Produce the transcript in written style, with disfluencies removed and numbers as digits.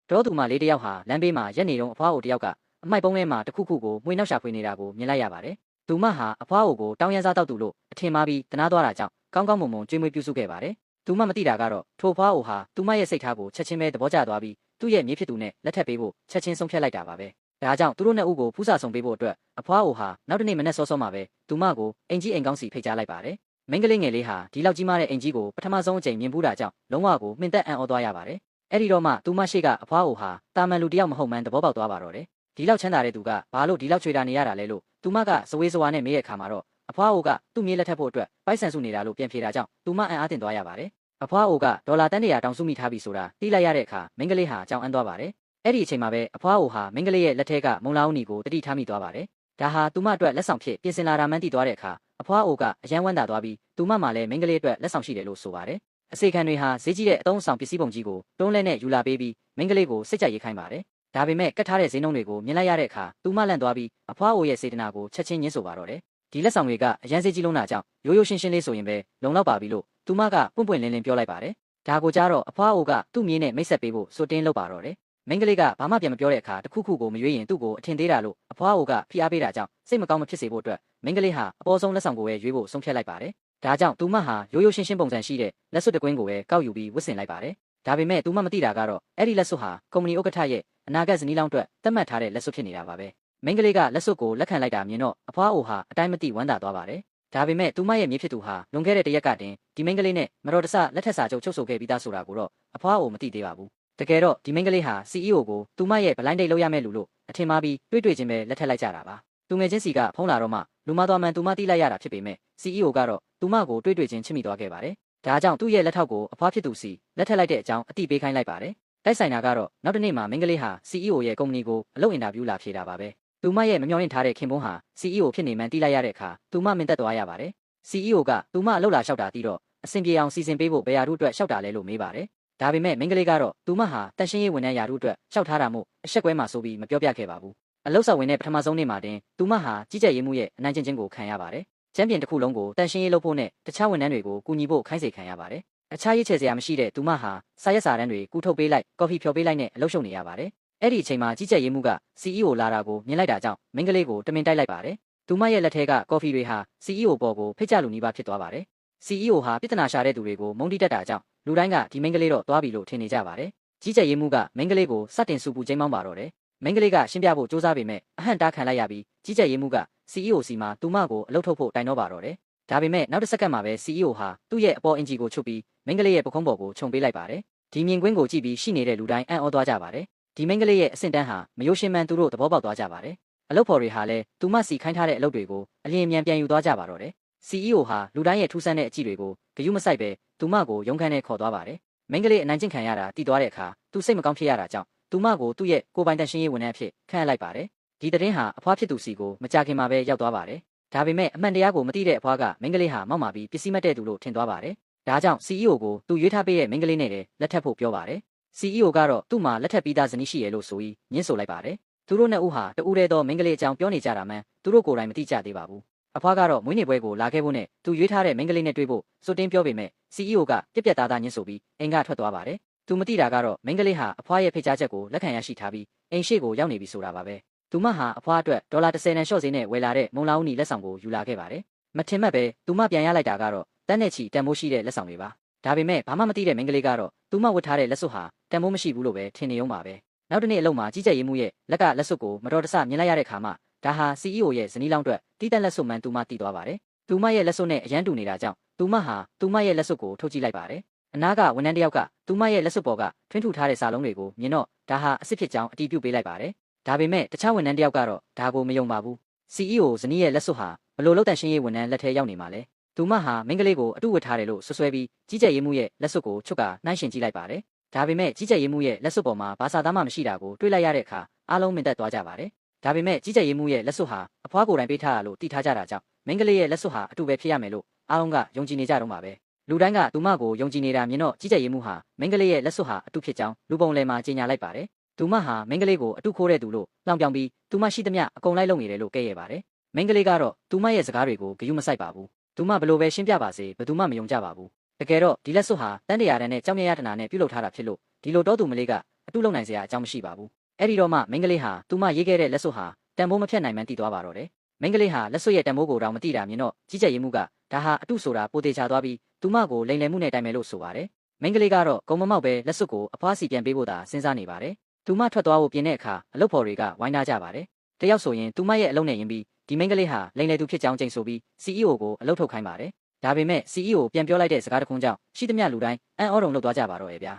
တောသူမလေးတယောက်ဟာလမ်းဘေးမှာရက်နေတော့အဖွားအိုတယောက်ကအမိုက်ပုံးထဲမှာတစ်ခုခုကိုမှွေနှောက်ရှာဖွေနေတာကိုမြင်လိုက်ရပါတယ်။သူမဟာအဖွားအိုကိုတောင်းရမ်းစားတောက်သူလို့အထင်မှားပြီးတနာသွားတာကြောင့်ကောင်းကောင်းမွန်မွန်ကြွေးမွေးပြုစုခဲ့ပါတယ်။သူမမသိတာကတော့ထိုဖွားအိုဟာသူမရဲ့စိတ်ထားကိုချက်ချင်းပဲသဘောကျသွားပြီးသူ့ရဲ့မြေးဖြစ်သူနဲ့လက်ထပ်ပေးဖို့ချက်ချင်းဆုံးဖြတ်လိုက်တာပါပဲ။ဒါကြောင့်သူတို့နှစ်ဦးကိုဖူးစာဆောင်ပေးဖို့အတွက်အဖွားအိုဟာနောက်တနေ့မနေ့စောစောမှာပဲသူမကိုအင်ကြီးအိမ်ကောင်းစီဖိတ်ကြားလိုက်ပါတယ်။မိန်းကလေးငယ်လေးဟာဒီလောက်ကြီးမားတဲ့အင်ကြီးကိုပထမဆုံးအကြိမ်မြင်ဘူးတာကြောင့်လုံးဝကိုမှင်သက်အံ့ဩသွားရပါတယ်။အဲ့ဒီတော့မှသူမရှိကအဖွားအိုဟာတာမန်လူတယောက်မဟုတ်မှန်းသဘောပေါက်သွားပါတော့တယ်။ဒီလောက်ချမ်းသာတဲ့သူကဘာလို့ဒီလောက်ချွေတာနေရတာလဲလို့သူမကစဝေးစဝါနဲ့မေးတဲ့အခါမှာတော့အဖွားအိုကသူ့မြေးလက်ထပ်ဖို့အတွက်ပိုက်ဆံစုနေတာလို့ပြန်ဖြေတာကြောင့်သူမအံ့အားသင့်သွားရပါတယ်။အဖွားအိုကဒေါ်လာတန်း100တောင်စုမိထားပြီဆိုတာသိလိုက်ရတဲ့အခါမိန်းကလေးဟာကြောင်အံ့သွားပါတယ်။အဲ့ဒီအချိန်မှာပဲအဖွားအိုဟာမိန်းကလေးရဲ့လက်ထဲကမုံလာဦးနီကိုတတိထားမိသွားပါတယ်။ဒါဟာသူမအတွက်လက်ဆောင်ဖြစ်ပြင်ဆင်လာတာမှန်းသိသွားတဲ့အခါအဖွားအိုကအယံဝမ်းသာသွားပြီးသူမမှလည်းမိန်းကလေးအတွက်လက်ဆောင်ရှိတယ်လို့ဆိုပါတယ်။အစေခံတွေဟာဈေးကြီးတဲ့အသုံးအဆောင်ပစ္စည်းပုံကြီးကိုတွန်းလဲနဲ့ယူလာပေးပြီးမိန်းကလေးကိုစိတ်ကြိုက်ရေးခိုင်းပါတယ်။ဒါပေမဲ့ကတ်ထားတဲ့ဈေးနှုန်းတွေကိုမြင်လိုက်ရတဲ့အခါသူမလန့်သွားပြီးအဖွားအိုရဲ့စေတနာကိုချက်ချင်းညှင်းဆိုပါတော့တယ်။ဒီလက်ဆောင်တွေကအရန်စေးကြီးလုံးတာကြောင့်ရိုးရိုးရှင်းရှင်းလေးဆိုရင်ပဲလုံလောက်ပါပြီလို့သူမကပွင့်ပွင့်လင်းလင်းပြောလိုက်ပါတယ်။ဒါကိုကြားတော့အဖွားအိုကသူ့မြေးနဲ့မိတ်ဆက်ပေးဖို့ဆိုတင်းလုပ်ပါတော့တယ်။မိန်းကလေးကဘာမှပြန်မပြောတဲ့အခါတခုခုကိုမရွေးရင်သူ့ကိုအထင်သေးတာလို့အဖွားအိုကဖိအားပေးတာကြောင့်စိတ်မကောင်းမဖြစ်စေဖို့အတွက်မိန်းကလေးဟာအပေါ်ဆုံးလက်ဆောင်ကိုပဲရွေးဖို့ဆုံးဖြတ်လိုက်ပါတယ်။ဒါကြောင့်သူမဟာရိုးရိုးရှင်းရှင်းပုံစံရှိတဲ့လက်စွပ်တကွင်းကိုပဲကောက်ယူပြီးဝတ်ဆင်လိုက်ပါတယ်။ဒါပေမဲ့သူမမသိတာကတော့အဲ့ဒီလက်စွပ်ဟာကုမ္ပဏီဥက္ကဋ္ဌရဲ့အနာဂတ်ဇနီးလောင်းအတွက်သတ်မှတ်ထားတဲ့လက်စွပ်ဖြစ်နေတာပါပဲ။မိန်းကလေးကလက်စွပ်ကိုလက်ခံလိုက်တာမြင်တော့အဖွားအိုဟာအတိုင်းမသိဝမ်းသာသွားပါတယ်။ဒါပေမဲ့သူမရဲ့မြေးဖြစ်သူဟာလွန်ခဲ့တဲ့တရက်ကတင်ဒီမိန်းကလေးနဲ့မတော်တဆလက်ထက်စာချုပ်ချုပ်ဆိုခဲ့ပြီးသားဆိုတာကိုတော့အဖွားအိုမသိသေးပါဘူး။တကယ်တော့ဒီမိန်းကလေးဟာ CEO ကိုသူမရဲ့ဗလိုင်းဒိတ်လောက်ရမဲ့လူလို့အထင်မှားပြီးတွေ့ချင်းပဲလက်ထက်လိုက်ကြတာပါ။သူငယ်ချင်းစီကဖုန်းလာတော့မှလူမသွားမှန်သူမတိလိုက်ရတာဖြစ်ပေမဲ့ CEO ကတော့သူမကိုတွေ့ချင်းချစ်မိသွားခဲ့ပါတယ်။ဒါကြောင့်သူ့ရဲ့လက်ထောက်ကိုအဖွားဖြစ်သူစီလက်ထက်လိုက်တဲ့အကြောင်းအတိပေးခိုင်းလိုက်ပါတယ်။တိုက်ဆိုင်တာကတော့နောက်တစ်နေ့မှာမိန်းကလေးဟာ CEO ရဲ့ကုမ္ပဏီကိုအလုပ်အင်တာဗျူးလာဖြေတာပါပဲ။သူမရဲ့မမျှော်လင့်ထားတဲ့ခင်ပွန်းဟာ CEO ဖြစ်နေမှန်းသိလိုက်ရတဲ့အခါသူမမင်သက်သွားရပါတယ်။ CEO ကသူမအလုပ်လာလျှောက်တာတီးတော့အဆင်ပြေအောင်စီစဉ်ပေးဖို့ဘယ်ရာထူးအတွက်လျှောက်တာလဲလို့မေးပါတယ်။ဒါပေမဲ့မိန်းကလေးကတော့သူမဟာတန်ရှင်းရေးဝန်ထမ်းရာထူးအတွက်လျှောက်ထားတာမို့အဆက်ကွဲမှာဆိုပြီးမပြောပြခဲ့ပါဘူး။အလုပ်ဆောင်ဝင်တဲ့ပထမဆုံးနေ့မှာတင်သူမဟာကြီးကြပ်ရေးမှုရဲ့အနိုင်ကျင့်ခြင်းကိုခံရပါတယ်။ချမ်းပြင်တစ်ခုလုံးကိုတန်ရှင်းရေးလုပ်ဖို့နဲ့တခြားဝန်ထမ်းတွေကိုကူညီဖို့ခိုင်းစေခံရပါတယ်။အခြားရေးချယ်စရာမရှိတဲ့သူမဟာစာရက်စာတမ်းတွေကူထုတ်ပေးလိုက်ကော်ဖီဖြော်ပေးလိုက်နဲ့အလုပ်ရှုပ်နေရပါတယ်။အဲ့ဒီအချိန်မှာကြီးကြပ်ရေးမှုက CEO လာတာကိုမြင်လိုက်တာကြောင့်မိန်းကလေးကိုတမင်တိုက်လိုက်ပါတယ်။သူမရဲ့လက်ထဲကကော်ဖီတွေဟာ CEO ပေါ်ကိုဖိတ်ကြလူနီးပါးဖြစ်သွားပါတယ်။ CEO ဟာပြဿနာရှာတဲ့သူတွေကိုမုန်းတိတက်တာကြောင့်လူတိုင်းကဒီမိန်းကလေးတော့သွားပြီလို့ထင်နေကြပါတယ်။ကြီးကြပ်ရေးမှုကမိန်းကလေးကိုစတင်စုပူချိန်မောင်းပါတော့တယ်။မိန်းကလေးကရှင်းပြဖို့စူးစမ်းပေမဲ့အဟန့်တားခံလိုက်ရပြီးကြီးကြပ်ရေးမှုက CEO စီမှာသူမကိုအလုပ်ထုတ်ဖို့တိုင်တော့ပါတော့တယ်။ဒါပေမဲ့နောက်တစ်စက္ကန့်မှာပဲ CEO ဟာသူ့ရဲ့အပေါ်အင်ဂျီကိုချုပ်ပြီးမိန်းကလေးရဲ့ပခုံးပေါ်ကိုခြုံပေးလိုက်ပါတယ်။ဒီမြင်ကွင်းကိုကြည့်ပြီးရှိနေတဲ့လူတိုင်းအံ့ဩသွားကြပါတယ်။ဒီမိန်းကလေးရဲ့အဆင့်တန်းဟာမယိုးရှင်းမှန်သူတို့သဘောပေါက်သွားကြပါတယ်။အလုပ်ဖော်တွေဟာလည်းသူမစီခိုင်းထားတဲ့အလုပ်တွေကိုအလျင်မြန်ပြန်ယူသွားကြပါတော့တယ်။ CEO ဟာလူတိုင်းရဲ့ထူးဆန်းတဲ့အကြည့်တွေကိုဂရုမစိုက်ပဲသူမကိုရုံးခန်းထဲခေါ်သွားပါတယ်။မိန်းကလေးအနိုင်ကျင့်ခံရတာတည်သွားတဲ့အခါသူစိတ်မကောင်းဖြစ်ရတာကြောင့်သူမကိုသူ့ရဲ့ကိုယ်ပိုင်တန်ရှင်းရေးဝန်ထမ်းအဖြစ်ခန့်အပ်လိုက်ပါတယ်။ဒီသတင်းဟာအဖွားဖြစ်သူစီကိုမကြခင်မှာပဲရောက်သွားပါတယ်။ဒါပေမဲ့အမှန်တရားကိုမသိတဲ့အဖွားကမိန်းကလေးဟာမောက်မာပြီးပစ္စည်းမဲ့တဲ့သူလို့ထင်သွားပါတယ်။ဒါကြောင့် CEO ကိုသူရွေးထားပေးတဲ့မိန်းကလေးနဲ့လက်ထပ်ဖို့ပြောပါတယ်။ CEO ကတော့သူ့မှာလက်ထပ်ပြီးသားဇနီးရှိရလို့ဆိုပြီးညှင်းဆိုလိုက်ပါတယ်။သူတို့နှစ်ဦးဟာတူးတဲ့သောမိန်းကလေးအကြောင်းပြောနေကြတာမှန်းသူတို့ကိုယ်တိုင်မသိကြသေးပါဘူး။အဖွားကတော့မွေးနေ့ပွဲကိုလာခဲ့ဖို့နဲ့သူရွေးထားတဲ့မိန်းကလေးနဲ့တွေ့ဖို့စိုးတင်းပြောပေမဲ့ CEO ကပြက်ပြက်သားသားညှင်းဆိုပြီးအိမ်ကထွက်သွားပါတယ်။သူမသိတာကတော့မိန်းကလေးဟာအဖွားရဲ့ဖိတ်ကြားချက်ကိုလက်ခံရရှိထားပြီးအိမ်ရှိကိုရောက်နေပြီဆိုတာပါပဲ။သူမဟာအဖွားအတွက်ဒေါ်လာ10တန်ရှော့ဈေးနဲ့ဝယ်လာတဲ့မုံလာဦးနီလက်ဆောင်ကိုယူလာခဲ့ပါတယ်။မထင်မှတ်ပဲသူမပြန်ရလိုက်တာကတော့တန်းနဲ့ချီတန်မိုးရှိတဲ့လက်ဆောင်တွေပါ။ဒါပေမဲ့ဘာမှမသိတဲ့မိန်းကလေးကတော့သူမဝတ်ထားတဲ့လက်စွပ်ဟာတန်မိုးမရှိဘူးလို့ပဲထင်နေုံပါပဲ။နောက်တစ်နေ့အလုံးမှာကြီးကြပ်ရေးမှုရဲ့လက်ကလက်စွပ်ကိုမတော်တဆမြင်လိုက်ရတဲ့ခါမှဒါဟာ CEO ရဲ့ဇနီးလောင်းအတွက်တီးတန့်လက်စွပ်မှန်သူမသိသွားပါတယ်။သူမရဲ့လက်စွပ်နဲ့အရန်တူနေတာကြောင့်သူမဟာသူမရဲ့လက်စွပ်ကိုထုတ်ကြည့်လိုက်ပါတယ်။အနာကဝန်ထမ်းတစ်ယောက်ကသူမရဲ့လက်စွပ်ပေါ်ကထွင်းထူထားတဲ့စာလုံးတွေကိုမြင်တော့ဒါဟာအစ်စ်ဖြစ်ကြောင်းအတည်ပြုပေးလိုက်ပါတယ်။ဒါပေမဲ့တခြားဝန်ထမ်းတစ်ယောက်ကတော့ဒါကိုမယုံပါဘူး။ CEO ဇနီးရဲ့လက်စွပ်ဟာဘလို့လောက်တန်ရှင်းရေးဝန်ထမ်းလက်ထဲရောက်နေမှာလဲ။သူမဟာမိန်းကလေးကိုအတုဝတ်ထားတယ်လို့ဆွဆွဲပြီးကြီးကြပ်ရေးမှုရဲ့လက်စွပ်ကိုချုပ်ကနှိုင်းရှင်ကြည့်လိုက်ပါတယ်။ဒါပေမဲ့ကြီးကြပ်ရေးမှုရဲ့လက်စွပ်ပေါ်မှာဘာသာသားမှမရှိတာကိုတွေ့လိုက်ရတဲ့အခါအားလုံးမင်သက်သွားကြပါတယ်။ဒါပေမဲ့ကြီးကြပ်ရေးမှုရဲ့လက်စွပ်ဟာအဖွားကိုယ်တိုင်ပေးထားတာလို့သိထားကြတာကြောင့်မိန်းကလေးရဲ့လက်စွပ်ဟာအတူပဲဖြစ်ရမယ်လို့အားလုံးကယုံကြည်နေကြတော့မှာပဲ။လူတိုင်းကသူမကိုယုံကြည်နေတာမြင်တော့ကြီးကြပ်ရေးမှုဟာမိန်းကလေးရဲ့လက်စွပ်ဟာအတူဖြစ်ကြောင်းလူပုံလယ်မှာကြေညာလိုက်ပါတယ်။သူမဟာမိန်းကလေးကိုအတူခိုးတဲ့သူလို့လောင်ပြောင်ပြီးသူမရှိသမျှအကုန်လိုက်လုပ်နေတယ်လို့ကဲ့ရဲ့ပါတယ်။မိန်းကလေးကတော့သူမရဲ့စကားတွေကိုဂရုမစိုက်ပါဘူး။သူမဘလို့ပဲရှင်းပြပါစေဘယ်သူမှမယုံကြပါဘူး။တကယ်တော့ဒီလက်စွပ်ဟာတန်းတရာတန်းနဲ့ကြောင်မြရတနာနဲ့ပြုတ်လုပ်ထားတာဖြစ်လို့ဒီလိုတော့သူမလေးက အတုလုံနိုင်စရာအကြောင်းမရှိပါဘူးအဲ့ဒီတော့မှမိန်းကလေးဟာသူမရေးခဲ့တဲ့လက်စွပ်ဟာတန်ဖိုးမဖြတ်နိုင်မှန်းသိသွားပါတော့တယ်မိန်းကလေးဟာလက်စွပ်ရဲ့တန်ဖိုးကိုတော့မသိတာမြင်တော့ကြီးကြပ်ရေးမှုကဒါဟာအတုဆိုတာပိုသေးချသွားပြီးသူမကိုလိမ်လည်မှုနဲ့တိုင်မယ်လို့ဆိုပါတယ်မိန်းကလေးကတော့ဂုံမမောက်ပဲလက်စွပ်ကိုအဖွားစီပြန်ပေးဖို့သာစဉ်းစားနေပါတယ်သူမထွက်သွားဖို့ပြင်တဲ့အခါအလုပ်ဖော်တွေကဝိုင်းထားကြပါတယ်တယောက်ဆိုရင်သူမရဲ့အလုပ်နဲ့ယဉ်ပြီးဒီမိန်းကလေးဟာလိမ်လည်သူဖြစ်ကြောင်းကြိမ်ဆိုပြီး CEO ကိုအလုပ်ထုတ်ခိုင်းပါတယ်ဒါပေမဲ့ CEO ပြန်ပြောလိုက်တဲ့စကားတခွန်းကြောင့်ရှိသမျှလူတိုင်းအံ့ဩတုန်လှုပ်သွားကြပါတော့ရဲ့ဗျာ